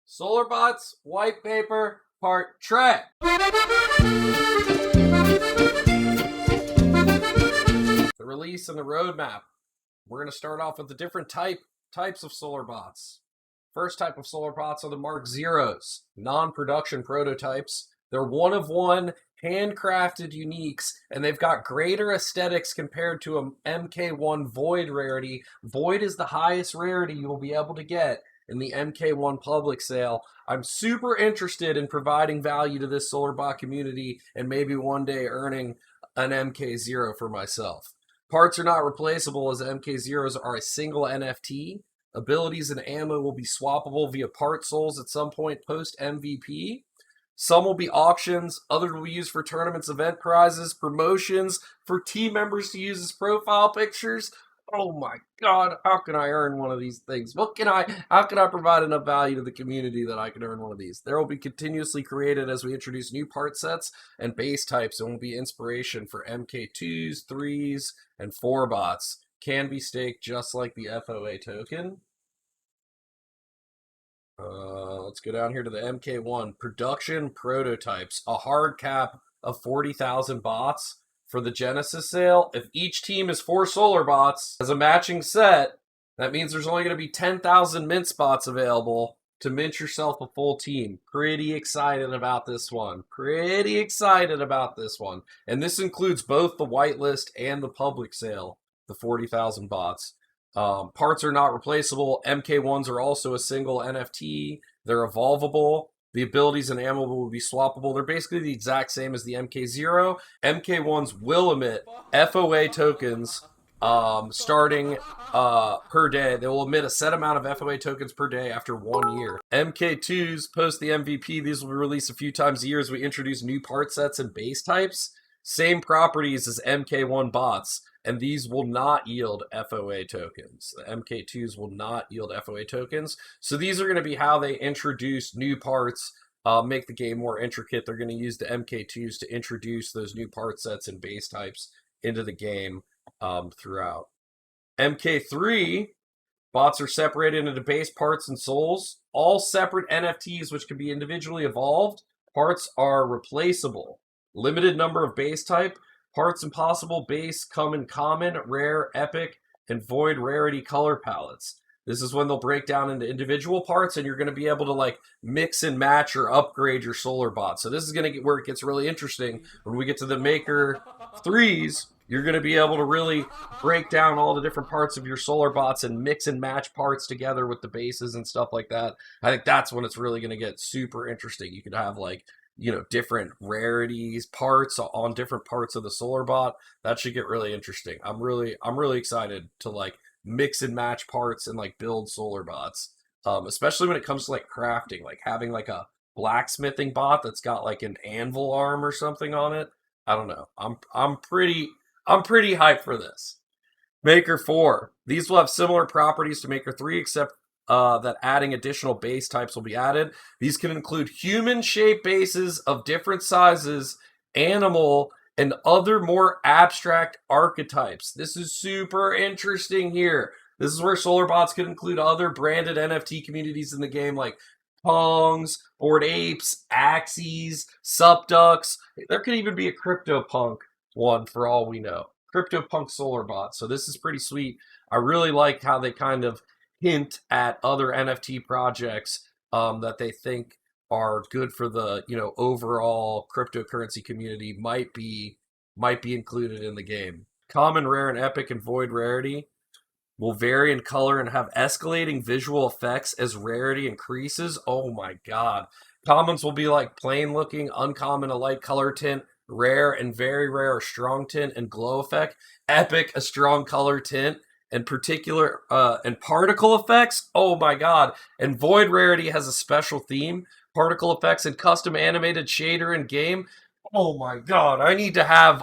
Solarbots white paper part Trey. The release and the roadmap. We're going to start off with the different types of Solarbots. First type of Solarbots are the Mk.0s, non-production prototypes. They're one of one, handcrafted uniques, and they've got greater aesthetics compared to a Mk1 Void rarity. Void is the highest rarity you will be able to get in the Mk1 public sale. I'm super interested in providing value to this Solarbot community and maybe one day earning an Mk.0 for myself. Parts are not replaceable, as Mk.0s are a single NFT. Abilities and ammo will be swappable via part souls at some point post MVP. Some will be auctions, others will be used for tournaments, event prizes, promotions, for team members to use as profile pictures. Oh my God, how can I earn one of these things? How can I provide enough value to the community that I can earn one of these? There will be continuously created as we introduce new part sets and base types, and will be inspiration for MK2s, 3s, and 4 bots. Can be staked just like the FOA token. Let's go down here to the Mk1 Production Prototypes, a hard cap of 40,000 bots for the Genesis sale. If each team is 4 Solarbots as a matching set, that means there's only going to be 10,000 mint spots available to mint yourself a full team. Pretty excited about this one. And this includes both the whitelist and the public sale, the 40,000 bots. Parts are not replaceable. Mk1s are also a single NFT. They're evolvable. The abilities and ammo will be swappable. They're basically the exact same as the Mk.0. Mk1s will emit FOA tokens starting per day. They will emit a set amount of FOA tokens per day after 1 year. Mk2s, post the MVP, these will be released a few times a year as we introduce new part sets and base types. Same properties as Mk1 bots, and these will not yield FOA tokens. The Mk2s will not yield FOA tokens. So these are going to be how they introduce new parts, make the game more intricate. They're going to use the Mk2s to introduce those new part sets and base types into the game throughout. Mk3, bots are separated into base, parts, and souls. All separate NFTs which can be individually evolved. Parts are replaceable. Limited number of base type. Parts impossible base come in common, rare, epic, and void rarity color palettes. This is when they'll break down into individual parts, and you're going to be able to like mix and match or upgrade your Solarbot. So this is going to get where it gets really interesting. When we get to the Maker 3s, you're going to be able to really break down all the different parts of your Solarbots and mix and match parts together with the bases and stuff like that. I think that's when it's really going to get super interesting. You could have like, you know, different rarities, parts on different parts of the Solarbot. That should get really interesting. I'm really excited to like mix and match parts and like build Solarbots. Especially when it comes to like crafting, like having like a blacksmithing bot that's got like an anvil arm or something on it. I don't know. I'm pretty hyped for this. Maker 4. These will have similar properties to Maker 3, except that adding additional base types will be added. These can include human-shaped bases of different sizes, animal, and other more abstract archetypes. This is super interesting here. This is where Solarbots could include other branded NFT communities in the game, like Pongs, Bored Apes, Axies, Subducks. There could even be a CryptoPunk one for all we know. CryptoPunk Solarbot. So this is pretty sweet. I really like how they kind of hint at other NFT projects that they think are good for the, you know, overall cryptocurrency community might be included in the game. Common, rare, and epic and void rarity will vary in color and have escalating visual effects as rarity increases. Oh my God. Commons will be like plain looking, uncommon, a light color tint, rare and very rare, a strong tint and glow effect, epic, a strong color tint, and particular and particle effects. Oh my God. And void rarity has a special theme, particle effects, and custom animated shader in game. Oh my God. I need to have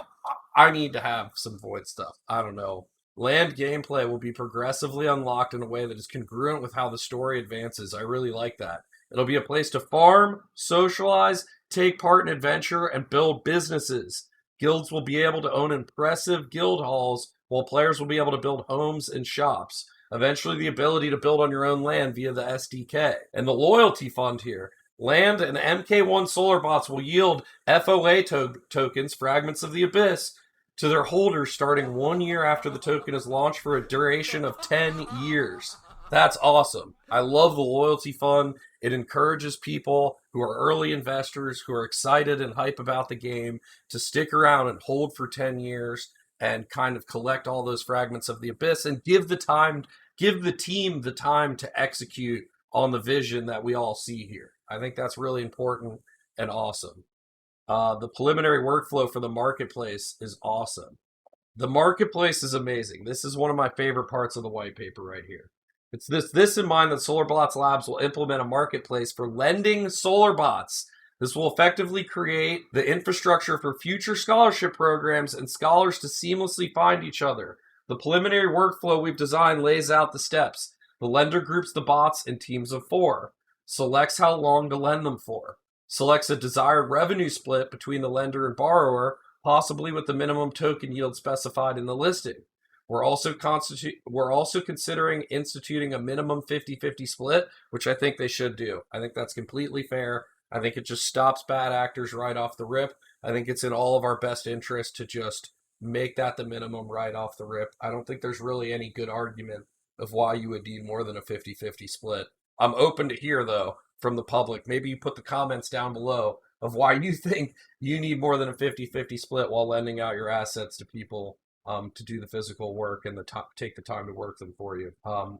some void stuff. I don't know. Land gameplay will be progressively unlocked in a way that is congruent with how the story advances. I really like that. It'll be a place to farm, socialize, take part in adventure, and build businesses. Guilds will be able to own impressive guild halls, while players will be able to build homes and shops. Eventually, the ability to build on your own land via the SDK. And the loyalty fund here. Land and MK1 Solarbots will yield FOA tokens, Fragments of the Abyss, to their holders starting 1 year after the token is launched for a duration of 10 years. That's awesome. I love the loyalty fund. It encourages people who are early investors, who are excited and hype about the game, to stick around and hold for 10 years and kind of collect all those Fragments of the Abyss and give the team the time to execute on the vision that we all see here. I think that's really important and awesome. The preliminary workflow for the marketplace is awesome. The marketplace is amazing. This is one of my favorite parts of the white paper right here. It's this in mind that Solarbots Labs will implement a marketplace for lending Solarbots. This will effectively create the infrastructure for future scholarship programs and scholars to seamlessly find each other. The preliminary workflow we've designed lays out the steps. The lender groups the bots in teams of 4, selects how long to lend them for, selects a desired revenue split between the lender and borrower, possibly with the minimum token yield specified in the listing. We're also considering instituting a minimum 50-50 split, which I think they should do. I think that's completely fair. I think it just stops bad actors right off the rip. I think it's in all of our best interest to just make that the minimum right off the rip. I don't think there's really any good argument of why you would need more than a 50-50 split. I'm open to hear, though, from the public. Maybe you put the comments down below of why you think you need more than a 50-50 split while lending out your assets to people to do the physical work and take the time to work them for you.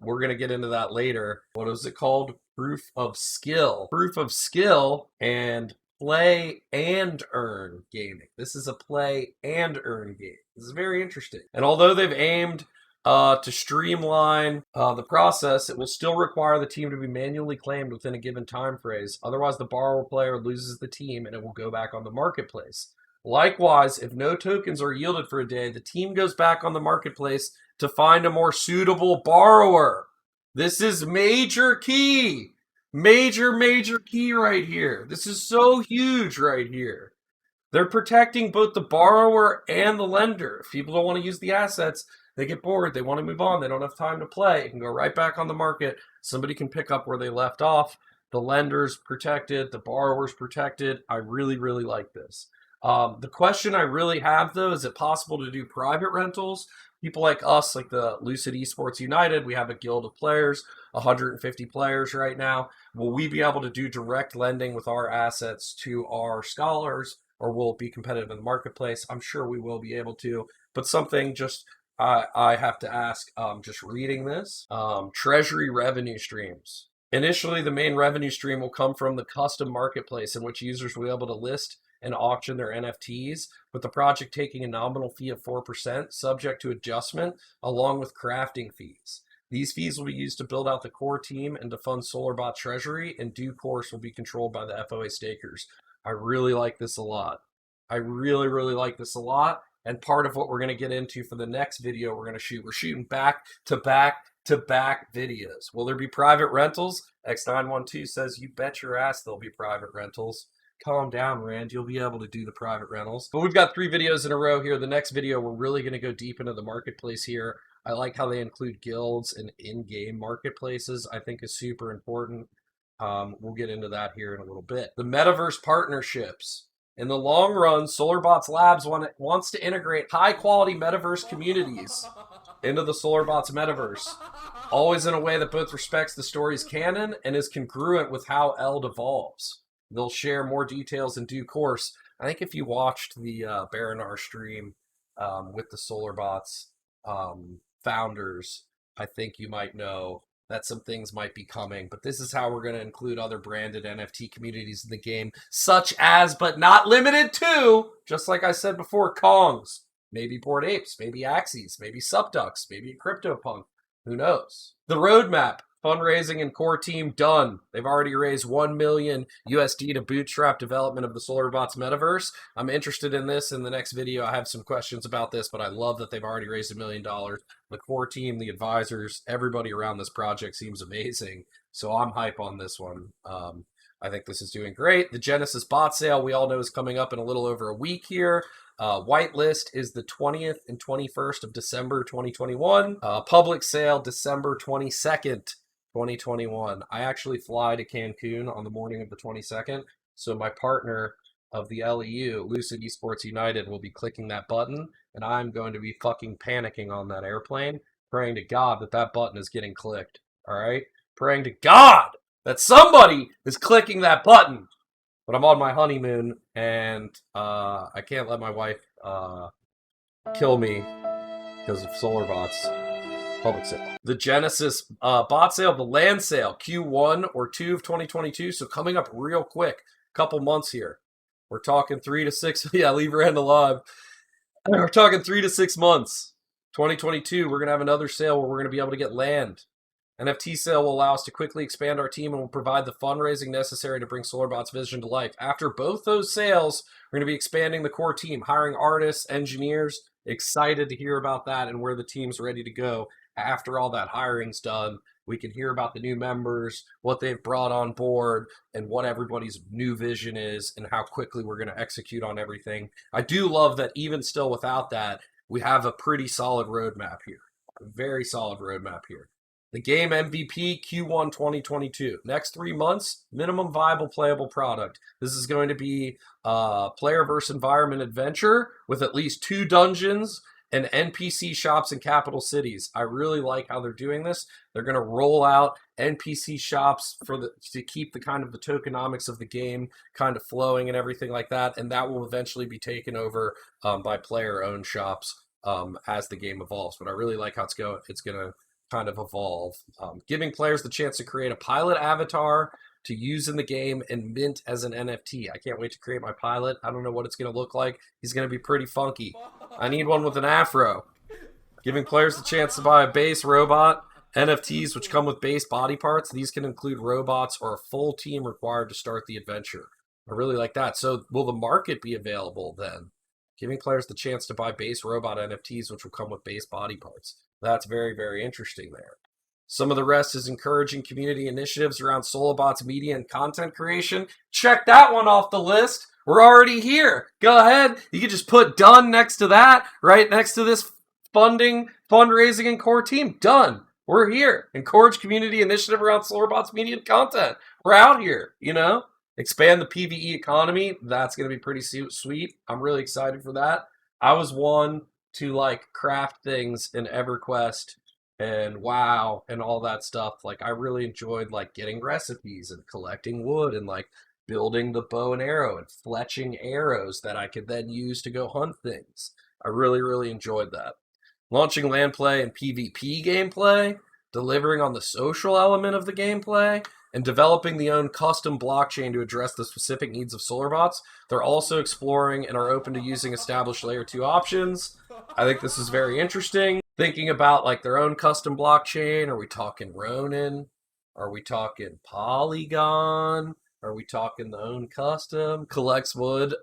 We're going to get into that later. What is it called? Proof of skill. Proof of skill and play and earn gaming. This is a play and earn game. This is very interesting. And although they've aimed to streamline the process, it will still require the team to be manually claimed within a given time phrase. Otherwise, the borrower player loses the team and it will go back on the marketplace. Likewise, if no tokens are yielded for a day, the team goes back on the marketplace to find a more suitable borrower. This is major key. Major key right here. This is so huge right here. They're protecting both the borrower and the lender. If people don't want to use the assets, they get bored, they want to move on, they don't have time to play, it can go right back on the market. Somebody can pick up where they left off. The lender's protected, the borrower's protected. I really like this. The question I really have, though, is it possible to do private rentals? People like us, like the Lucid Esports United, we have a guild of players, 150 players right now. Will we be able to do direct lending with our assets to our scholars, or will it be competitive in the marketplace? I'm sure we will be able to, but something just I have to ask, just reading this, Treasury revenue streams. Initially, the main revenue stream will come from the custom marketplace in which users will be able to list and auction their NFTs, with the project taking a nominal fee of 4%, subject to adjustment, along with crafting fees. These fees will be used to build out the core team and to fund Solarbot Treasury, and due course will be controlled by the FOA stakers. I really like this a lot. I really like this a lot. And part of what we're going to get into for the next video we're shooting back to back videos. Will there be private rentals? X912 says, you bet your ass there'll be private rentals. Calm down, Rand. You'll be able to do the private rentals. But we've got 3 videos in a row here. The next video, we're really going to go deep into the marketplace here. I like how they include guilds and in-game marketplaces. I think is super important. We'll get into that here in a little bit. The Metaverse Partnerships. In the long run, Solarbots Labs wants to integrate high-quality Metaverse communities into the Solarbots Metaverse, always in a way that both respects the story's canon and is congruent with how Eld evolves. They'll share more details in due course. I think if you watched the Baranar stream with the Solarbots founders, I think you might know that some things might be coming, but this is how we're going to include other branded NFT communities in the game, such as, but not limited to, just like I said before, Kongs, maybe Bored Apes, maybe Axies, maybe Subducks, maybe CryptoPunk, who knows? The roadmap, fundraising and core team done. They've already raised $1 million USD to bootstrap development of the Solarbots Metaverse. I'm interested in this in the next video. I have some questions about this, but I love that they've already raised $1 million. The core team, the advisors, everybody around this project seems amazing. So I'm hype on this one. I think this is doing great. The Genesis bot sale, we all know, is coming up in a little over a week here. Whitelist is the 20th and 21st of December 2021. Public sale December 22nd, 2021. I actually fly to Cancun on the morning of the 22nd. So my partner of the LEU, Lucid Esports United, will be clicking that button, and I'm going to be fucking panicking on that airplane, praying to God that that button is getting clicked. All right? Praying to God that somebody is clicking that button. But I'm on my honeymoon, and I can't let my wife kill me because of Solarbots public sale. The Genesis bot sale, the land sale, Q1 or 2 of 2022. So coming up real quick, couple months here. We're talking 3 to 6. Yeah, leave your hand alive. We're talking 3 to 6 months. 2022, we're going to have another sale where we're going to be able to get land. NFT sale will allow us to quickly expand our team and will provide the fundraising necessary to bring Solarbots' vision to life. After both those sales, we're going to be expanding the core team, hiring artists, engineers. Excited to hear about that and where the team's ready to go. After all that hiring's done, we can hear about the new members, what they've brought on board, and what everybody's new vision is, and how quickly we're going to execute on everything. I do love that even still without that, we have a pretty solid roadmap here. A very solid roadmap here. The game MVP Q1 2022. Next 3 months, minimum viable playable product. This is going to be a player versus environment adventure with at least 2 dungeons and NPC shops in capital cities. I really like how they're doing this. They're going to roll out NPC shops to keep the kind of the tokenomics of the game kind of flowing and everything like that, and that will eventually be taken over by player-owned shops as the game evolves. But I really like how it's going to kind of evolve, giving players the chance to create a pilot avatar to use in the game and mint as an NFT. I can't wait to create my pilot. I don't know what it's going to look like. He's going to be pretty funky. I need one with an afro. Giving players the chance to buy a base robot, NFTs which come with base body parts. These can include robots or a full team required to start the adventure. I really like that. So will the market be available then? Giving players the chance to buy base robot NFTs which will come with base body parts. That's very, very interesting there. Some of the rest is encouraging community initiatives around Solarbots media and content creation. Check that one off the list. We're already here. Go ahead. You can just put done next to that, right next to this funding, fundraising, and core team. Done. We're here. Encourage community initiative around Solarbots media and content. We're out here, you know? Expand the PvE economy. That's going to be pretty sweet. I'm really excited for that. I was one to like craft things in EverQuest and WoW and all that stuff. Like I really enjoyed like getting recipes and collecting wood and like building the bow and arrow and fletching arrows that I could then use to go hunt things. I really, really enjoyed that. Launching land play and PvP gameplay, delivering on the social element of the gameplay, and developing the own custom blockchain to address the specific needs of Solarbots. They're also exploring and are open to using established layer 2 options. I think this is very interesting. Thinking about like their own custom blockchain. Are we talking Ronin? Are we talking Polygon? Are we talking the own custom? Collects wood.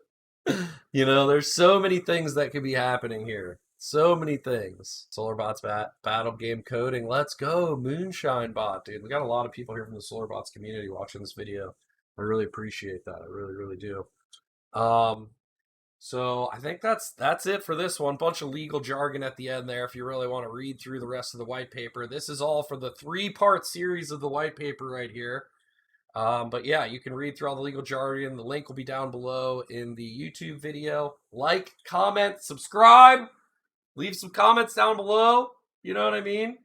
You know, there's so many things that could be happening here. So many things. Solarbots battle game coding. Let's go. Moonshine bot, dude. We got a lot of people here from the Solarbots community watching this video. I really appreciate that. I really, really do. So I think that's it for this one. Bunch of legal jargon at the end there if you really want to read through the rest of the white paper. This is all for the 3-part series of the white paper right here. But yeah, you can read through all the legal jargon. The link will be down below in the YouTube video. Like, comment, subscribe. Leave some comments down below. You know what I mean?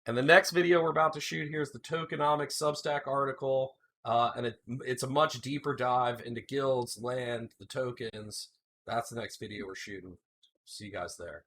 And the next video we're about to shoot here is the tokenomics Substack article. And it's a much deeper dive into guilds, land, the tokens. That's the next video we're shooting. See you guys there.